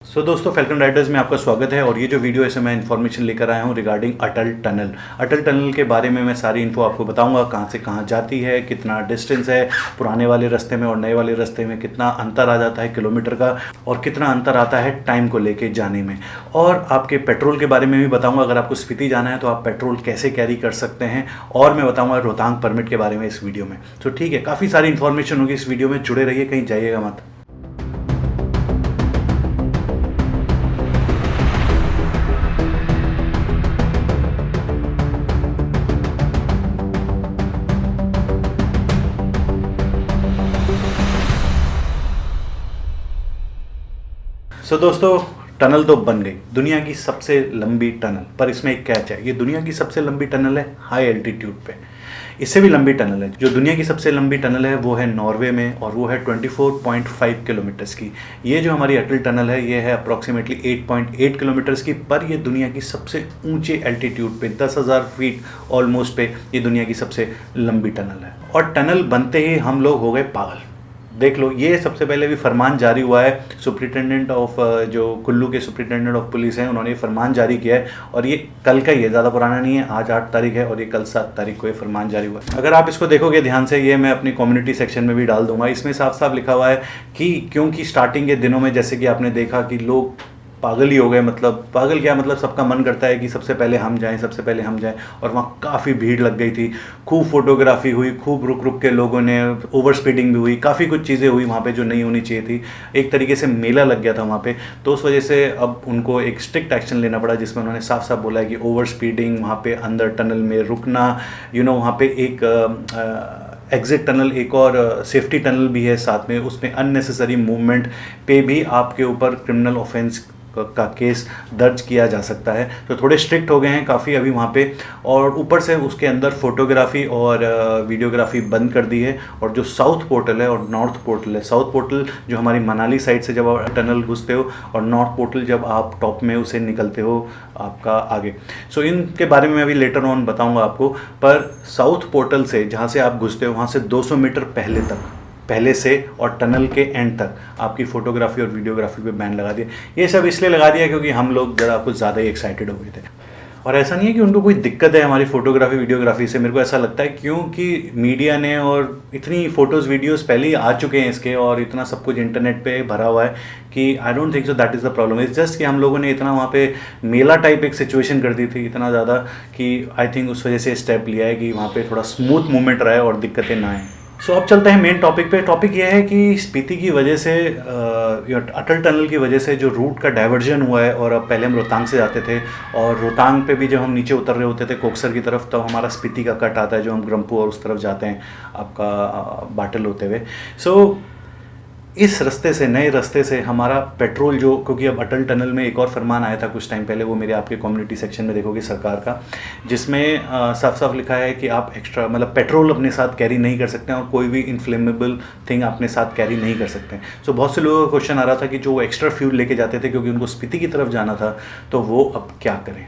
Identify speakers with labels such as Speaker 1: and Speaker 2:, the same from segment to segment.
Speaker 1: दोस्तों falcon Riders में आपका स्वागत है। और ये जो वीडियो है मैं इन्फॉर्मेशन लेकर आया हूँ रिगार्डिंग अटल टनल। अटल टनल के बारे में मैं सारी इन्फो आपको बताऊंगा, कहाँ से कहाँ जाती है, कितना डिस्टेंस है पुराने वाले रास्ते में और नए वाले रास्ते में, कितना अंतर आ जाता है किलोमीटर का, और कितना अंतर आता है टाइम को लेके जाने में। और आपके पेट्रोल के बारे में भी बताऊँगा, अगर आपको स्पीति जाना है तो आप पेट्रोल कैसे कैरी कर सकते हैं, और मैं बताऊँगा रोहतांग परमिट के बारे में इस वीडियो में। तो ठीक है, काफ़ी सारी इन्फॉर्मेशन होगी इस वीडियो में, जुड़े रहिए, कहीं जाइएगा मत। दोस्तों टनल तो बन गई, दुनिया की सबसे लंबी टनल, पर इसमें एक कैच है। ये दुनिया की सबसे लंबी टनल है हाई एल्टीट्यूड पे। इससे भी लंबी टनल है, जो दुनिया की सबसे लंबी टनल है वो है नॉर्वे में, और वो है 24.5 किलोमीटर्स की। ये जो हमारी अटल टनल है ये है अप्रॉक्सीमेटली 8.8 किलोमीटर्स की, पर ये दुनिया की सबसे ऊंचे एल्टीट्यूड पे 10,000 फीट ऑलमोस्ट पे ये दुनिया की सबसे लंबी टनल है। और टनल बनते ही हम लोग हो गए पागल। देख लो, ये सबसे पहले भी फरमान जारी हुआ है, सुप्रिटेंडेंट ऑफ जो कुल्लू के सुप्रिटेंडेंट ऑफ पुलिस हैं उन्होंने ये फरमान जारी किया है, और ये कल का ही है, ज़्यादा पुराना नहीं है। आज 8 तारीख है और ये कल 7 तारीख को ये फरमान जारी हुआ है। अगर आप इसको देखोगे ध्यान से, ये मैं अपनी कम्युनिटी सेक्शन में भी डाल दूंगा, इसमें साफ साफ लिखा हुआ है कि क्योंकि स्टार्टिंग के दिनों में जैसे कि आपने देखा कि लोग पागल ही हो गए। मतलब पागल क्या, मतलब सबका मन करता है कि सबसे पहले हम जाएं, सबसे पहले हम जाएं, और वहाँ काफ़ी भीड़ लग गई थी, खूब फोटोग्राफी हुई, खूब रुक रुक के लोगों ने, ओवर स्पीडिंग भी हुई, काफ़ी कुछ चीज़ें हुई वहाँ पे जो नहीं होनी चाहिए थी। एक तरीके से मेला लग गया था वहाँ पे। तो उस वजह से अब उनको एक स्ट्रिक्ट एक्शन लेना पड़ा, जिसमें उन्होंने साफ साफ बोला है कि ओवर स्पीडिंग, वहाँ पे अंदर टनल में रुकना, वहाँ पे एक एग्जिट टनल, एक और सेफ्टी टनल भी है साथ में, उसमें अननेसेसरी मूवमेंट पे भी आपके ऊपर क्रिमिनल ऑफेंस का केस दर्ज किया जा सकता है। तो थोड़े स्ट्रिक्ट हो गए हैं काफ़ी अभी वहाँ पे। और ऊपर से उसके अंदर फोटोग्राफी और वीडियोग्राफी बंद कर दी है। और जो साउथ पोर्टल है और नॉर्थ पोर्टल है, साउथ पोर्टल जो हमारी मनाली साइड से जब आप टनल घुसते हो, और नॉर्थ पोर्टल जब आप टॉप में उसे निकलते हो आपका आगे। इनके बारे में अभी लेटर ऑन बताऊँगा आपको। पर साउथ पोर्टल से जहाँ से आप घुसते हो वहाँ से 200 मीटर पहले से और टनल के एंड तक आपकी फोटोग्राफी और वीडियोग्राफी पे बैन लगा दिया। ये सब इसलिए लगा दिया क्योंकि हम लोग ज़रा कुछ ज़्यादा ही एक्साइटेड हो गए थे। और ऐसा नहीं है कि उनको कोई दिक्कत है हमारी फोटोग्राफी वीडियोग्राफी से, मेरे को ऐसा लगता है क्योंकि मीडिया ने, और इतनी फ़ोटोज़ वीडियोज़ पहले ही आ चुके हैं इसके, और इतना सब कुछ इंटरनेट पे भरा हुआ है कि I don't think so that is the problem. It's just कि हम लोगों ने इतना वहाँ पे मेला टाइप एक सिचुएशन कर दी थी इतना ज़्यादा कि आई थिंक उस वजह से स्टेप लिया है कि वहाँ पर थोड़ा स्मूथ मूवमेंट रहे और दिक्कतें ना आएँ। अब चलते हैं मेन टॉपिक पे। टॉपिक ये है कि स्पीति की वजह से, अटल टनल की वजह से जो रूट का डाइवर्जन हुआ है, और अब पहले हम रोहतांग से जाते थे, और रोहतांग पे भी जब हम नीचे उतर रहे होते थे कोकसर की तरफ, तो हमारा स्पीति का कट आता है जो हम ग्रम्पू और उस तरफ जाते हैं आपका बाटल होते हुए। इस रास्ते से, नए रास्ते से हमारा पेट्रोल जो, क्योंकि अब अटल टनल में एक और फरमान आया था कुछ टाइम पहले, वो मेरे आपके कम्युनिटी सेक्शन में देखोगे सरकार का, जिसमें साफ साफ लिखा है कि आप एक्स्ट्रा मतलब पेट्रोल अपने साथ कैरी नहीं कर सकते हैं, और कोई भी इन्फ्लेमेबल थिंग अपने साथ कैरी नहीं कर सकते हैं। बहुत से लोगों का क्वेश्चन आ रहा था कि जो एक्स्ट्रा फ्यूल लेके जाते थे क्योंकि उनको स्पीति की तरफ जाना था, तो वो अब क्या करें।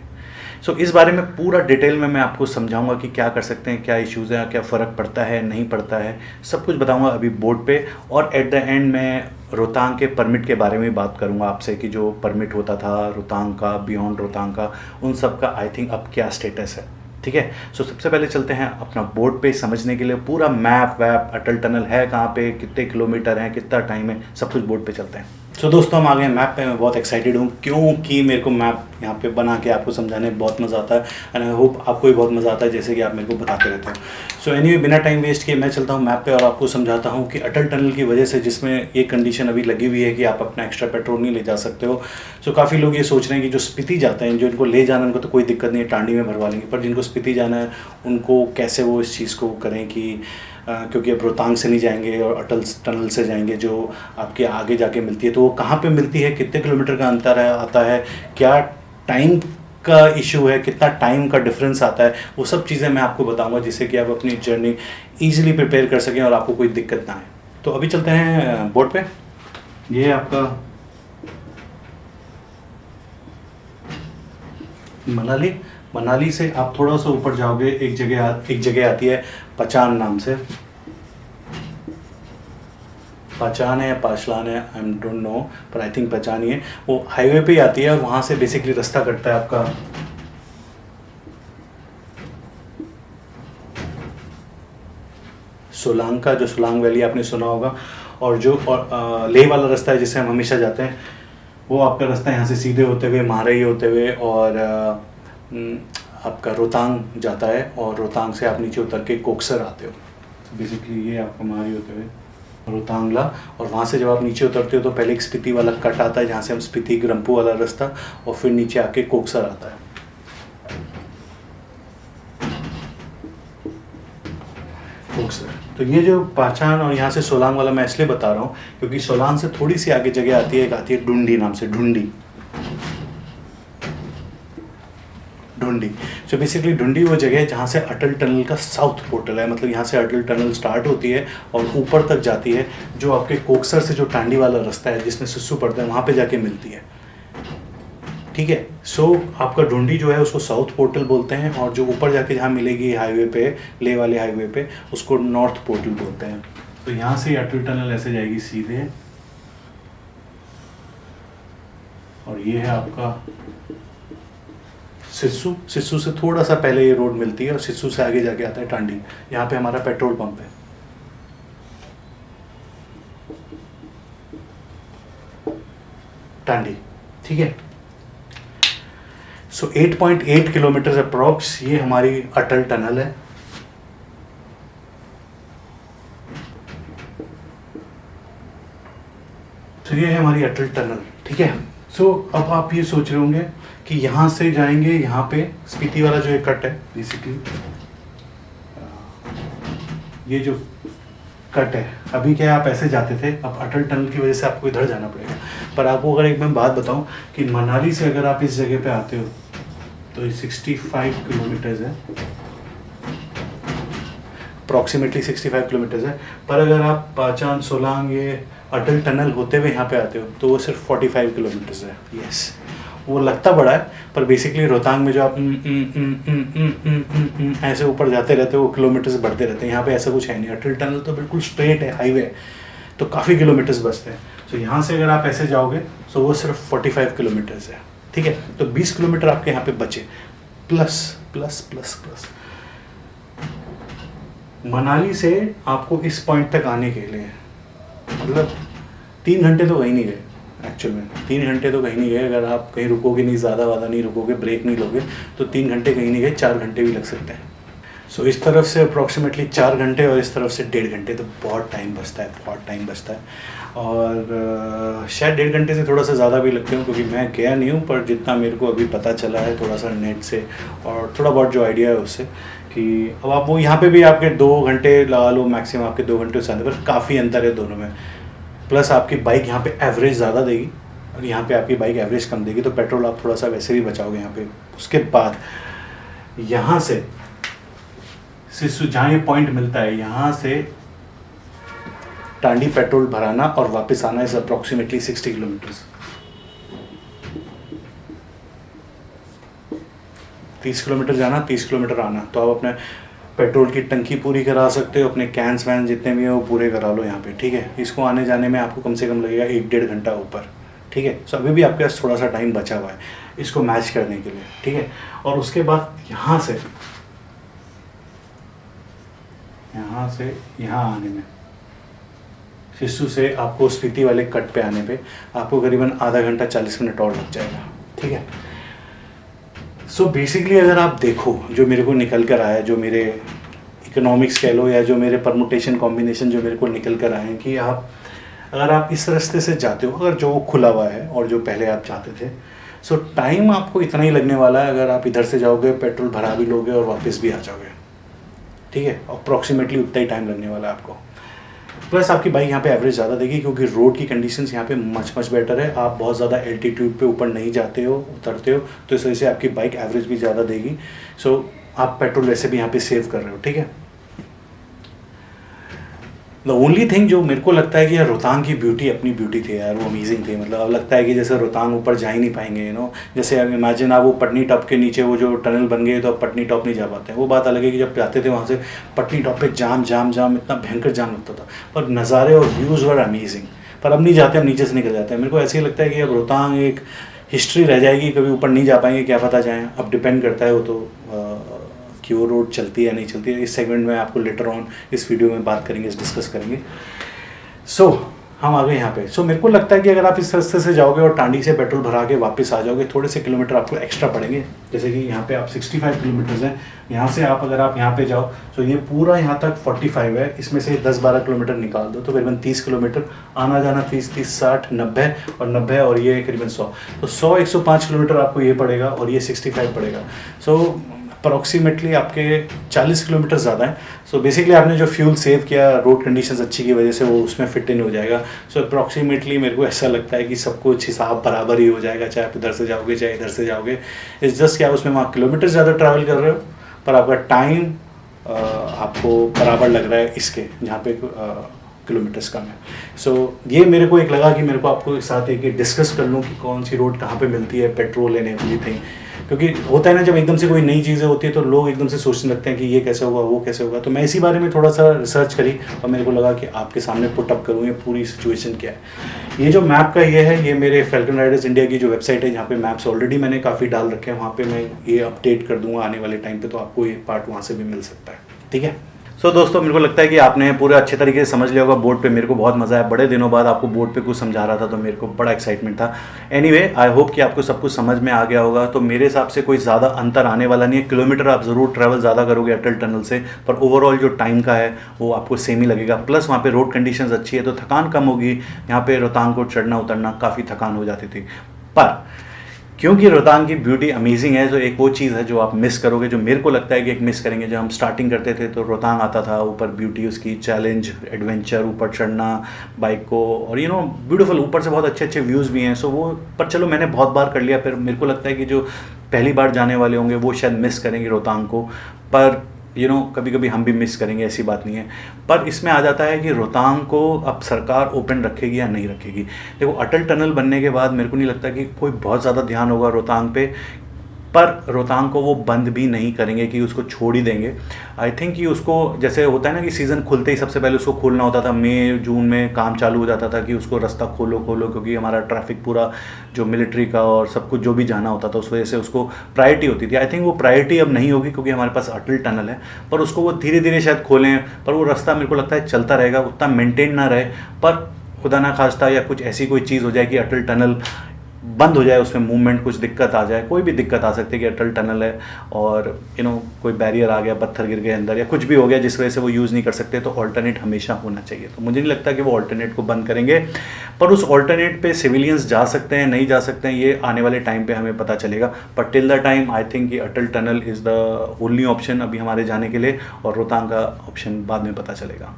Speaker 1: इस बारे में पूरा डिटेल में मैं आपको समझाऊंगा कि क्या कर सकते हैं, क्या इश्यूज़ हैं, क्या फ़र्क पड़ता है, नहीं पड़ता है, सब कुछ बताऊंगा अभी बोर्ड पे। और एट द एंड मैं रोहतांग के परमिट के बारे में बात करूंगा आपसे कि जो परमिट होता था रोहतांग का, बियॉन्ड रोहतांग का, उन सब का आई थिंक अब क्या स्टेटस है। ठीक है, सबसे पहले चलते हैं अपना बोर्ड पे समझने के लिए पूरा मैप वैप, अटल टनल है कहाँ पे, कितने किलोमीटर हैं, कितना टाइम है, सब कुछ बोर्ड पे चलते हैं। दोस्तों हम आ गए मैप पे। मैं बहुत एक्साइटेड हूँ क्योंकि मेरे को मैप यहाँ पे बना के आपको समझाने में बहुत मज़ा आता है, एंड आई होप आपको भी बहुत मज़ा आता है जैसे कि आप मेरे को बताते रहते हो। एनीवे बिना टाइम वेस्ट किए मैं चलता हूँ मैप पे और आपको समझाता हूँ कि अटल टनल की वजह से, जिसमें ये कंडीशन अभी लगी हुई है कि आप अपना एक्स्ट्रा पेट्रोल नहीं ले जा सकते हो। काफ़ी लोग ये सोच रहे हैं कि जो स्पीति जाते हैं, जो इनको ले जाना उनको तो कोई दिक्कत नहीं है, टांडी में भरवा लेंगे, पर जिनको स्पीति जाना है उनको कैसे वो इस चीज़ को करें कि क्योंकि अब रोहतांग से नहीं जाएंगे और अटल टनल से जाएंगे जो आपके आगे जाके मिलती है, तो वो कहाँ पे मिलती है, कितने किलोमीटर का अंतर है आता है, क्या टाइम का इशू है, कितना टाइम का डिफरेंस आता है, वो सब चीज़ें मैं आपको बताऊंगा जिससे कि आप अपनी जर्नी ईजिली प्रिपेयर कर सकें और आपको कोई दिक्कत ना आए। तो अभी चलते हैं बोर्ड पे। ये है आपका मनाली से आप थोड़ा सा ऊपर जाओगे, एक जगह आती है पचान नाम से। पाचान है या पाशलान है, आई एम डोंट नो, पर आई थिंक पहचान ही है। वो हाईवे पे ही आती है और वहाँ से बेसिकली रास्ता कटता है आपका सोलांग का, जो सोलांग वैली आपने सुना होगा। और जो लेह वाला रास्ता है जिससे हम हमेशा जाते हैं, वो आपका रास्ता यहाँ से सीधे होते हुए महारई होते हुए और आपका रोहतांग जाता है, और रोहतांग से आप नीचे उतर के कोकसर आते हो। बेसिकली ये आपका महारई होते हुए रोहतांगला, और वहाँ से जब आप नीचे उतरते हो तो पहले एक स्पीति वाला कट आता है जहाँ से हम स्पीति ग्रम्पू वाला रास्ता, और फिर नीचे आके कोकसर आता है। कोकसर, तो ये जो पाचान और यहाँ से सोलांग वाला मैं इसलिए बता रहा हूँ क्योंकि सोलांग से थोड़ी सी आगे जगह आती है, एक आती है ढूंढी नाम से, ढूंढी। ढूंढी, तो बेसिकली ढूंढी वो जगह है जहाँ से अटल टनल का साउथ पोर्टल है, मतलब यहाँ से अटल टनल स्टार्ट होती है और ऊपर तक जाती है, जो आपके कोकसर से जो टांडी वाला रास्ता है जिसमें सिस्सू पड़ता है वहाँ पे जाके मिलती है। ठीक है, सो आपका ढूंढी जो है उसको साउथ पोर्टल बोलते हैं, और जो ऊपर जाके जहाँ मिलेगी हाईवे पे, ले वाले हाईवे पे, उसको नॉर्थ पोर्टल बोलते हैं। तो यहाँ से अटल टनल ऐसे जाएगी सीधे, और ये है आपका सिस्सू। सिस्सू से थोड़ा सा पहले ये रोड मिलती है और सिस्सू से आगे जाके आता है टांडी। यहाँ पे हमारा पेट्रोल पंप है। टांडी, ठीक है। सो 8.8 किलोमीटर अप्रॉक्स ये हमारी अटल टनल है। तो ये है हमारी अटल टनल, ठीक है। सो अब आप ये सोच रहे होंगे कि यहाँ से जाएंगे, यहाँ पे स्पीति वाला जो एक कट है, बेसिकली ये जो कट है, अभी क्या आप ऐसे जाते थे, अब अटल टनल की वजह से आपको इधर जाना पड़ेगा। पर आपको अगर एक मैं बात बताऊं कि मनाली से अगर आप इस जगह पे आते हो तो ये 65 किलोमीटर्स है, अप्रॉक्सीमेटली 65 किलोमीटर्स है। पर अगर आप पाचान, सोलांग, ये अटल टनल होते हुए यहाँ पे आते हो तो वो सिर्फ 45 किलोमीटर्स है। यस, वो लगता बड़ा है, पर बेसिकली रोहतांग में जो आप ऐसे ऊपर जाते रहते हो वो किलोमीटर्स बढ़ते रहते हैं। यहाँ पे ऐसा कुछ है नहीं, अटल टनल तो बिल्कुल स्ट्रेट है, हाईवे, तो काफ़ी किलोमीटर्स बचते हैं। तो यहाँ से अगर आप ऐसे जाओगे तो वो सिर्फ 45 किलोमीटर्स है, ठीक है। तो 20 किलोमीटर आपके यहाँ पे बचे, plus plus plus plus. Manali से आपको इस पॉइंट तक आने के लिए मतलब 3 घंटे तो कहीं नहीं गए, एक्चुअल में 3 घंटे तो कहीं नहीं गए। अगर आप कहीं रुकोगे नहीं, ज़्यादा वादा नहीं रुकोगे, ब्रेक नहीं लोगे, तो 3 घंटे कहीं नहीं गए, 4 घंटे भी लग सकते हैं। सो इस तरफ से अप्रॉक्सीमेटली 4 घंटे और इस तरफ से 1.5 घंटे, तो बहुत टाइम बचता है, बहुत टाइम बचता है। और शायद 1.5 घंटे से थोड़ा सा ज़्यादा भी लगते हो, क्योंकि मैं गया नहीं हूँ, पर जितना मेरे को अभी पता चला है थोड़ा सा नेट से और थोड़ा बहुत जो आइडिया है उससे, कि अब आप वो यहाँ पे भी आपके 2 घंटे लगा लो मैक्सिमम, आपके 2 घंटे से आने पर काफ़ी अंतर है दोनों में। प्लस आपकी बाइक यहाँ पे एवरेज ज़्यादा देगी और यहाँ पे आपकी बाइक एवरेज कम देगी, तो पेट्रोल आप थोड़ा सा वैसे भी बचाओगे यहाँ पे। उसके बाद यहाँ से सिस्सू, जहाँ ये पॉइंट मिलता है, यहाँ से टांडी पेट्रोल भराना और वापस आना इज अप्रॉक्सीमेटली 60 किलोमीटर्स। 30 किलोमीटर जाना, 30 किलोमीटर आना, तो आप अपने पेट्रोल की टंकी पूरी करा सकते हो, अपने कैंस वैन जितने भी हैं वो पूरे करा लो यहाँ पे, ठीक है। इसको आने जाने में आपको कम से कम लगेगा 1-1.5 घंटा ऊपर, ठीक है। सो अभी भी आपके पास थोड़ा सा टाइम बचा हुआ है इसको मैच करने के लिए, ठीक है। और उसके बाद यहाँ से यहाँ आने में, सिस्सू से आपको स्पीति वाले कट पे आने पे आपको करीबन आधा घंटा 40 मिनट और लग जाएगा, ठीक है। सो बेसिकली अगर आप देखो जो मेरे को निकल कर आया, जो मेरे इकोनॉमिक्स कह लो या जो मेरे परमुटेशन कॉम्बिनेशन जो मेरे को निकल कर आए हैं, कि आप अगर आप इस रास्ते से जाते हो, अगर जो खुला हुआ है और जो पहले आप चाहते थे, सो टाइम आपको इतना ही लगने वाला है। अगर आप इधर से जाओगे, पेट्रोल भरा भी लोगे और वापस भी आ जाओगे, ठीक है, अप्रॉक्सीमेटली उतना ही टाइम लगने वाला है आपको। प्लस आपकी बाइक यहाँ पे एवरेज ज़्यादा देगी, क्योंकि रोड की कंडीशंस यहाँ पे मच बेटर है। आप बहुत ज़्यादा एल्टीट्यूड पे ऊपर नहीं जाते हो, उतरते हो, तो इस वजह से आपकी बाइक एवरेज भी ज़्यादा देगी। सो आप पेट्रोल वैसे भी यहाँ पे सेव कर रहे हो, ठीक है। द ओनली थिंग जो मेरे को लगता है कि यार रोहतांग की ब्यूटी अपनी ब्यूटी थी यार, वो अमेजिंग थी। मतलब अब लगता है कि जैसे रोहतांग ऊपर जा ही नहीं पाएंगे, जैसे अब इमेजिन आप वो पटनी टॉप के नीचे वो जो टनल बन गए तो अब पटनी टॉप नहीं जा पाते हैं। वो बात अलग है कि जब जाते थे वहाँ से पटनी टॉप पे जाम जाम जाम इतना भयंकर जाम लगता था, पर नज़ारे और व्यूज़ वर अमेजिंग। पर अब नहीं जाते, हम नीचे से निकल जाते हैं। मेरे को ऐसे ही लगता है कि अब रोहतांग एक हिस्ट्री रह जाएगी, कभी ऊपर नहीं जा पाएंगे, क्या पता जाएँ। अब डिपेंड करता है वो तो कि वो रोड चलती है या नहीं चलती है। इस सेगमेंट में आपको लेटर ऑन इस वीडियो में बात करेंगे, डिस्कस करेंगे। हम आ गए यहाँ पे। मेरे को लगता है कि अगर आप इस रास्ते से जाओगे और टांडी से पेट्रोल भरा के वापस आ जाओगे, थोड़े से किलोमीटर आपको एक्स्ट्रा पड़ेंगे। जैसे कि यहाँ पे आप 65 किलोमीटर्स हैं, यहाँ से आप अगर आप यहाँ पे जाओ तो ये पूरा यहाँ तक 45 है, इसमें से 10-12 किलोमीटर निकाल दो तो करीबन 30 किलोमीटर, आना जाना 30-30 60 90 और ये करीबन 100, तो 105 किलोमीटर आपको ये पड़ेगा और ये 65 पड़ेगा। अप्रॉक्सीमेटली आपके 40 किलोमीटर ज़्यादा है। बेसिकली आपने जो फ्यूल सेव किया रोड कंडीशंस अच्छी की वजह से वो उसमें फिट इन हो जाएगा। अप्रॉक्सीमेटली मेरे को ऐसा लगता है कि सब कुछ हिसाब बराबर ही हो जाएगा, चाहे आप इधर से जाओगे चाहे इधर से जाओगे। इस जस्ट क्या उसमें वहाँ किलोमीटर ज़्यादा ट्रैवल कर रहे हो, पर आपका टाइम आपको बराबर लग रहा है इसके, जहाँ पे किलोमीटर्स कम है। ये मेरे को एक लगा कि मेरे को आपको एक साथ एक डिस्कस कर लूँ कि कौन सी रोड कहाँ पे मिलती है, पेट्रोल एंड एवरीथिंग। क्योंकि होता है ना, जब एकदम से कोई नई चीज़ें होती है तो लोग एकदम से सोचने लगते हैं कि ये कैसे होगा वो कैसे होगा। तो मैं इसी बारे में थोड़ा सा रिसर्च करी और मेरे को लगा कि आपके सामने पुट अप करूँ ये पूरी सिचुएशन क्या है। ये जो मैप का ये है, ये मेरे फैल्कन राइडर्स इंडिया की जो वेबसाइट है, जहाँ पे मैप्स ऑलरेडी मैंने काफ़ी डाल रखे हैं, वहाँ पे मैं ये अपडेट कर दूंगा आने वाले टाइम पे, तो आपको ये पार्ट वहाँ से भी मिल सकता है। ठीक है। दोस्तों मेरे को लगता है कि आपने पूरा अच्छे तरीके से समझ लिया होगा बोर्ड पे। मेरे को बहुत मज़ा आया, बड़े दिनों बाद आपको बोर्ड पे कुछ समझा रहा था तो मेरे को बड़ा एक्साइटमेंट था। एनीवे, आई होप कि आपको सब कुछ समझ में आ गया होगा। तो मेरे हिसाब से कोई ज़्यादा अंतर आने वाला नहीं है। किलोमीटर आप ज़रूर ट्रैवल ज़्यादा करोगे अटल टनल से, पर ओवरऑल जो टाइम का है वो आपको सेम ही लगेगा। प्लस वहाँ पर रोड कंडीशन अच्छी है तो थकान कम होगी। यहाँ पर रोहतांग को चढ़ना उतरना काफ़ी थकान हो जाती थी, पर क्योंकि रोहतांग की ब्यूटी अमेजिंग है, तो एक वो चीज़ है जो आप मिस करोगे, जो मेरे को लगता है कि एक मिस करेंगे। जब हम स्टार्टिंग करते थे तो रोहतांग आता था, ऊपर ब्यूटी उसकी, चैलेंज, एडवेंचर, ऊपर चढ़ना बाइक को, और ब्यूटीफुल, ऊपर से बहुत अच्छे अच्छे व्यूज़ भी हैं। वो पर चलो मैंने बहुत बार कर लिया। फिर मेरे को लगता है कि जो पहली बार जाने वाले होंगे वो शायद मिस करेंगे रोहतांग को, पर कभी कभी हम भी मिस करेंगे, ऐसी बात नहीं है। पर इसमें आ जाता है कि रोहतांग को अब सरकार ओपन रखेगी या नहीं रखेगी। देखो, अटल टनल बनने के बाद मेरे को नहीं लगता कि कोई बहुत ज़्यादा ध्यान होगा रोहतांग पे, पर रोहतांग को वो बंद भी नहीं करेंगे कि उसको छोड़ ही देंगे। आई थिंक कि उसको, जैसे होता है ना कि सीज़न खुलते ही सबसे पहले उसको खोलना होता था, मई जून में काम चालू हो जाता था कि उसको रास्ता खोलो, क्योंकि हमारा ट्रैफिक पूरा जो मिलिट्री का और सब कुछ जो भी जाना होता था उस वजह से उसको प्रायोरिटी होती थी। आई थिंक वो प्रायोरिटी अब नहीं होगी क्योंकि हमारे पास अटल टनल है, पर उसको वो धीरे धीरे शायद खोलें, पर वो रास्ता मेरे को लगता है चलता रहेगा, उतना मेंटेन ना रहे। पर खुदा ना खास्ता या कुछ ऐसी कोई चीज़ हो जाए कि अटल टनल बंद हो जाए, उसमें मूवमेंट कुछ दिक्कत आ जाए, कोई भी दिक्कत आ सकती है कि अटल टनल है और कोई बैरियर आ गया, पत्थर गिर गए अंदर या कुछ भी हो गया जिस वजह से वो यूज़ नहीं कर सकते, तो ऑल्टरनेट हमेशा होना चाहिए। तो मुझे नहीं लगता कि वो ऑल्टरनेट को बंद करेंगे, पर उस ऑल्टरनेट पे सिविलियंस जा सकते हैं नहीं जा सकते हैं ये आने वाले टाइम पे हमें पता चलेगा। पर till the time I think कि Atal tunnel is the only option अभी हमारे जाने के लिए, और रोहतांग का ऑप्शन बाद में पता चलेगा।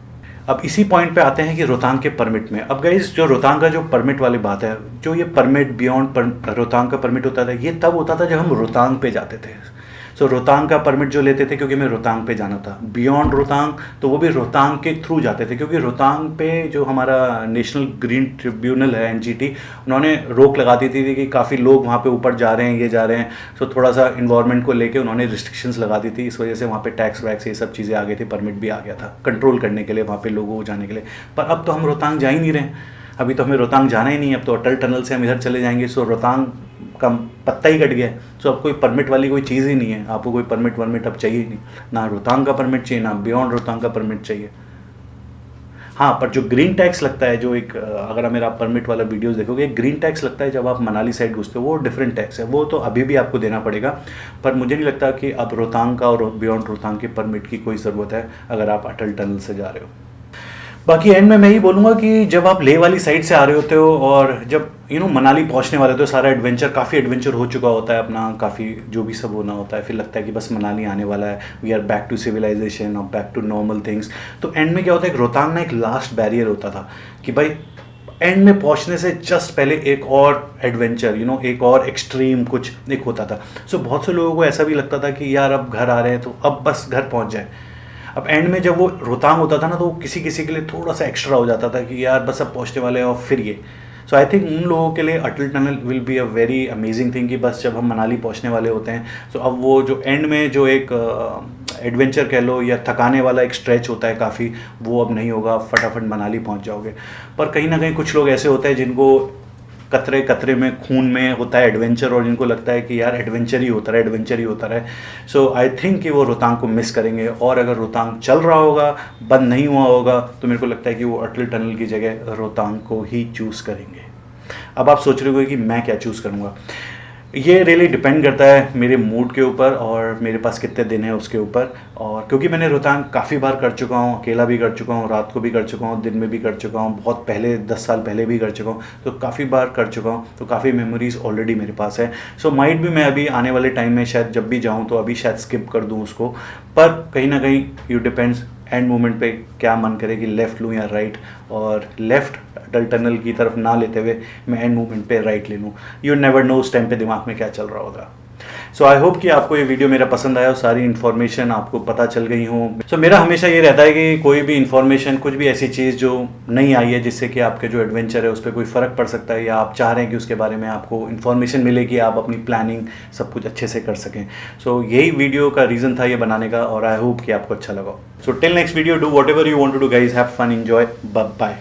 Speaker 1: अब इसी पॉइंट पे आते हैं कि रोहतांग के परमिट में। अब गाइस, जो रोहतांग का जो परमिट वाली बात है, जो ये परमिट बियॉन्ड रोहतांग का परमिट होता था, ये तब होता था जब हम रोहतांग पे जाते थे। रोहतांग का परमिट जो लेते थे क्योंकि हमें रोहतांग पे जाना था। बियॉन्ड रोहतांग तो वो भी रोहतांग के थ्रू जाते थे, क्योंकि रोहतांग पे जो हमारा नेशनल ग्रीन ट्रिब्यूनल है NGT, उन्होंने रोक लगा दी थी कि काफ़ी लोग वहाँ पे ऊपर जा रहे हैं, ये जा रहे हैं। थोड़ा सा इन्वायरमेंट को लेके उन्होंने रिस्ट्रिक्शंस लगा दी थी, इस वजह से वहाँ पे टैक्स वैक्स ये सब चीज़ें आ गई थी, परमिट भी आ गया था कंट्रोल करने के लिए वहाँ पे लोगों को जाने के लिए। पर अब तो हम रोहतांग जा ही नहीं रहे, अभी तो हमें रोहतांग जाना ही नहीं है, अब तो अटल टनल से हम इधर चले जाएंगे। रोहतांग का पत्ता ही कट गया। अब कोई परमिट वाली कोई चीज़ ही नहीं है, आपको कोई परमिट अब चाहिए ही नहीं, ना रोहतांग का परमिट चाहिए ना बियॉन्ड रोहतांग का परमिट चाहिए। हाँ, पर जो ग्रीन टैक्स लगता है, जो एक अगर मेरा आप परमिट वाला वीडियोस देखोगे, ग्रीन टैक्स लगता है जब आप मनाली साइड घुसते हो, वो डिफरेंट टैक्स है, वो तो अभी भी आपको देना पड़ेगा। पर मुझे नहीं लगता कि अब रोहतांग का और बियॉन्ड रोहतांग के परमिट की कोई ज़रूरत है अगर आप अटल टनल से जा रहे हो। बाकी एंड में मैं ही बोलूँगा कि जब आप लेह वाली साइड से आ रहे होते हो और जब मनाली पहुंचने वाले होते हो, सारा एडवेंचर काफ़ी एडवेंचर हो चुका होता है अपना, काफ़ी जो भी सब होना होता है, फिर लगता है कि बस मनाली आने वाला है, we are back to civilisation और बैक टू नॉर्मल थिंग्स। तो एंड में क्या होता है, रोहतांग में एक लास्ट बैरियर होता था कि भाई एंड में पहुंचने से जस्ट पहले एक और एडवेंचर, एक और एक्सट्रीम कुछ एक होता था। बहुत से लोगों को ऐसा भी लगता था कि यार अब घर आ रहे हैं तो अब बस घर पहुंच जाए। अब एंड में जब वो रोहतांग होता था ना, तो वो किसी किसी के लिए थोड़ा सा एक्स्ट्रा हो जाता था कि यार बस अब पहुँचने वाले हैं और फिर ये। सो आई थिंक उन लोगों के लिए Atal tunnel will be a very amazing thing कि बस जब हम मनाली पहुंचने वाले होते हैं, तो अब वो जो एंड में जो एक एडवेंचर कह लो या थकाने वाला एक स्ट्रेच होता है काफ़ी, वो अब नहीं होगा, फटाफट मनाली पहुंच जाओगे। पर कहीं ना कहीं कुछ लोग ऐसे होते हैं जिनको कतरे कतरे में खून में होता है एडवेंचर, और जिनको लगता है कि यार एडवेंचर ही होता रहे, एडवेंचर ही होता रहे। सो आई थिंक कि वो रोहतांग को मिस करेंगे, और अगर रोहतांग चल रहा होगा, बंद नहीं हुआ होगा, तो मेरे को लगता है कि वो अटल टनल की जगह रोहतांग को ही चूज़ करेंगे। अब आप सोच रहे हो कि मैं क्या चूज़ करूँगा। ये रियली डिपेंड करता है मेरे मूड के ऊपर और मेरे पास कितने दिन है उसके ऊपर। और क्योंकि मैंने रोहतांग काफ़ी बार कर चुका हूँ, अकेला भी कर चुका हूँ, रात को भी कर चुका हूँ, दिन में भी कर चुका हूँ, बहुत पहले 10 साल पहले भी कर चुका हूँ, तो काफ़ी बार कर चुका हूँ, तो काफ़ी मेमोरीज ऑलरेडी मेरे पास है। सो माइट भी मैं अभी आने वाले टाइम में शायद जब भी जाऊँ तो अभी शायद स्किप कर दूँ उसको। पर कहीं ना कहीं यू डिपेंड्स एंड मोमेंट पे क्या मन करे कि लेफ़्ट लूँ या राइट, और लेफ़्ट अटल टनल की तरफ ना लेते हुए मैं एंड मोमेंट पे राइट ले लूँ। यू नेवर नो उस टाइम पे दिमाग में क्या चल रहा होगा। सो आई होप कि आपको ये वीडियो मेरा पसंद आया और सारी इन्फॉर्मेशन आपको पता चल गई हो। सो मेरा हमेशा ये रहता है कि कोई भी इन्फॉर्मेशन, कुछ भी ऐसी चीज़ जो नहीं आई है जिससे कि आपके जो एडवेंचर है उस पर कोई फ़र्क पड़ सकता है, या आप चाह रहे हैं कि उसके बारे में आपको इन्फॉर्मेशन मिले कि आप अपनी प्लानिंग सब कुछ अच्छे से कर सकें। सो यही वीडियो का रीज़न था ये बनाने का, और आई होप कि आपको अच्छा लगा। So till next video, do whatever you want to do guys, have fun, enjoy, bye bye.